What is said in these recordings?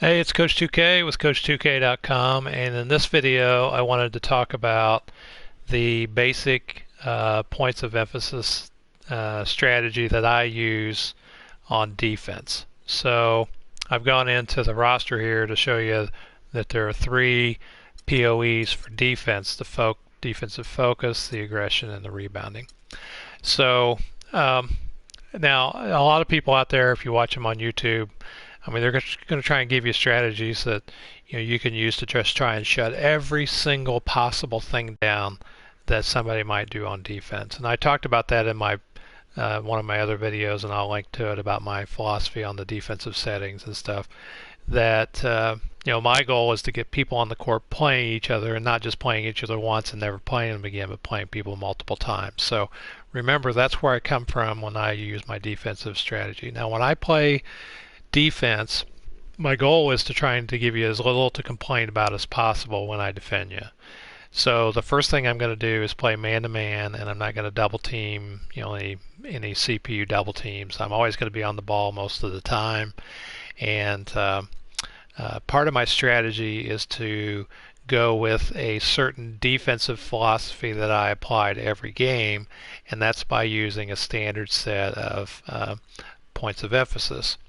Hey, it's Coach 2K with Coach2K.com, and in this video, I wanted to talk about the basic points of emphasis strategy that I use on defense. So, I've gone into the roster here to show you that there are three POEs for defense: the defensive focus, the aggression, and the rebounding. So, um, now a lot of people out there, if you watch them on YouTube, I mean, they're going to try and give you strategies that you can use to just try and shut every single possible thing down that somebody might do on defense. And I talked about that in my one of my other videos, and I'll link to it about my philosophy on the defensive settings and stuff. That my goal is to get people on the court playing each other, and not just playing each other once and never playing them again, but playing people multiple times. So remember, that's where I come from when I use my defensive strategy. Now, when I play defense, my goal is to try and to give you as little to complain about as possible when I defend you. So the first thing I'm going to do is play man to man, and I'm not going to double team, any CPU double teams. I'm always going to be on the ball most of the time, and part of my strategy is to go with a certain defensive philosophy that I apply to every game, and that's by using a standard set of points of emphasis.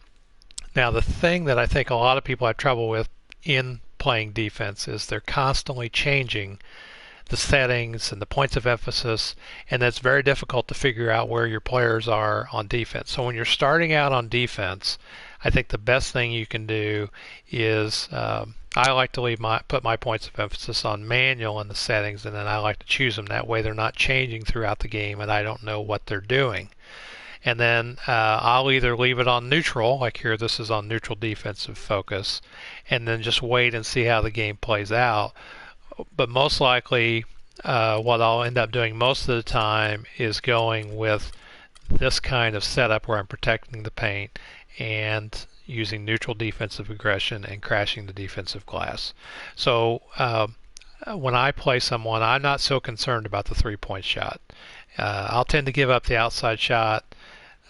Now, the thing that I think a lot of people have trouble with in playing defense is they're constantly changing the settings and the points of emphasis, and it's very difficult to figure out where your players are on defense. So when you're starting out on defense, I think the best thing you can do is I like to put my points of emphasis on manual in the settings, and then I like to choose them. That way they're not changing throughout the game, and I don't know what they're doing. And then I'll either leave it on neutral, like here this is on neutral defensive focus, and then just wait and see how the game plays out. But most likely what I'll end up doing most of the time is going with this kind of setup where I'm protecting the paint and using neutral defensive aggression and crashing the defensive glass. So when I play someone, I'm not so concerned about the three-point shot. I'll tend to give up the outside shot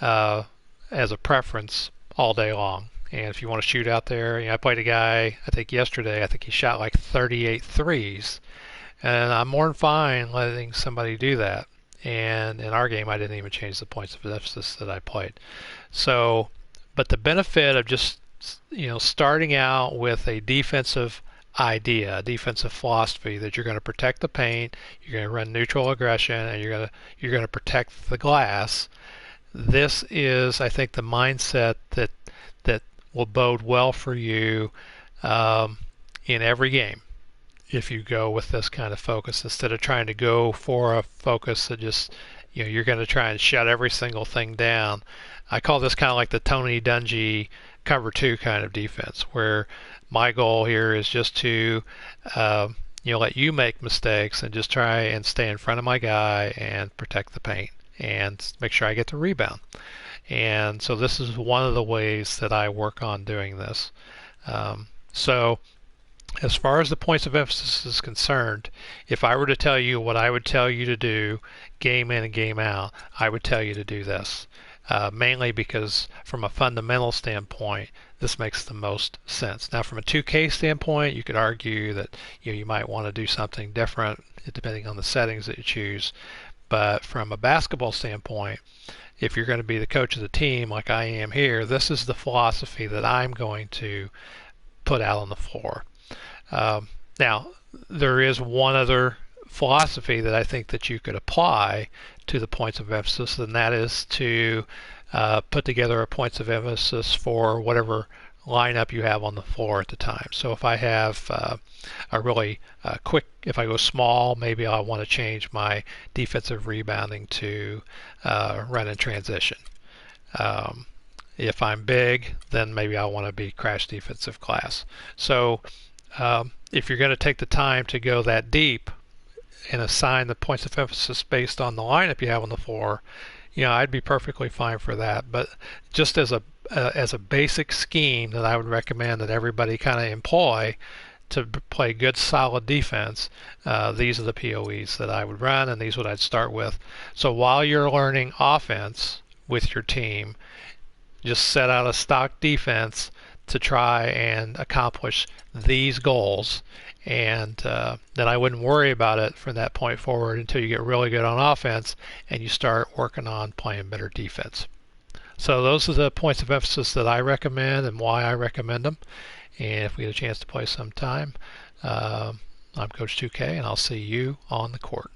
as a preference all day long. And if you want to shoot out there, I played a guy, I think yesterday, I think he shot like 38 threes. And I'm more than fine letting somebody do that. And in our game, I didn't even change the points of emphasis that I played. So, but the benefit of just, starting out with a defensive idea, a defensive philosophy that you're going to protect the paint, you're going to run neutral aggression, and you're going to protect the glass. This is, I think, the mindset that will bode well for you in every game if you go with this kind of focus instead of trying to go for a focus that just you're going to try and shut every single thing down. I call this kind of like the Tony Dungy cover two kind of defense, where my goal here is just to let you make mistakes and just try and stay in front of my guy and protect the paint and make sure I get the rebound. And so this is one of the ways that I work on doing this. So as far as the points of emphasis is concerned, if I were to tell you what I would tell you to do game in and game out, I would tell you to do this. Mainly because from a fundamental standpoint, this makes the most sense. Now from a 2K standpoint, you could argue that you might want to do something different depending on the settings that you choose. But from a basketball standpoint, if you're going to be the coach of the team like I am here, this is the philosophy that I'm going to put out on the floor. Now, there is one other philosophy that I think that you could apply to the points of emphasis, and that is to put together a points of emphasis for whatever lineup you have on the floor at the time. So if I have a really quick, if I go small, maybe I want to change my defensive rebounding to run in transition. If I'm big, then maybe I want to be crash defensive glass. So if you're going to take the time to go that deep and assign the points of emphasis based on the lineup you have on the floor, I'd be perfectly fine for that. But just as a basic scheme that I would recommend that everybody kind of employ to play good solid defense, these are the POEs that I would run, and these are what I'd start with. So while you're learning offense with your team, just set out a stock defense to try and accomplish these goals, and then I wouldn't worry about it from that point forward until you get really good on offense and you start working on playing better defense. So those are the points of emphasis that I recommend and why I recommend them. And if we get a chance to play sometime, I'm Coach 2K, and I'll see you on the court.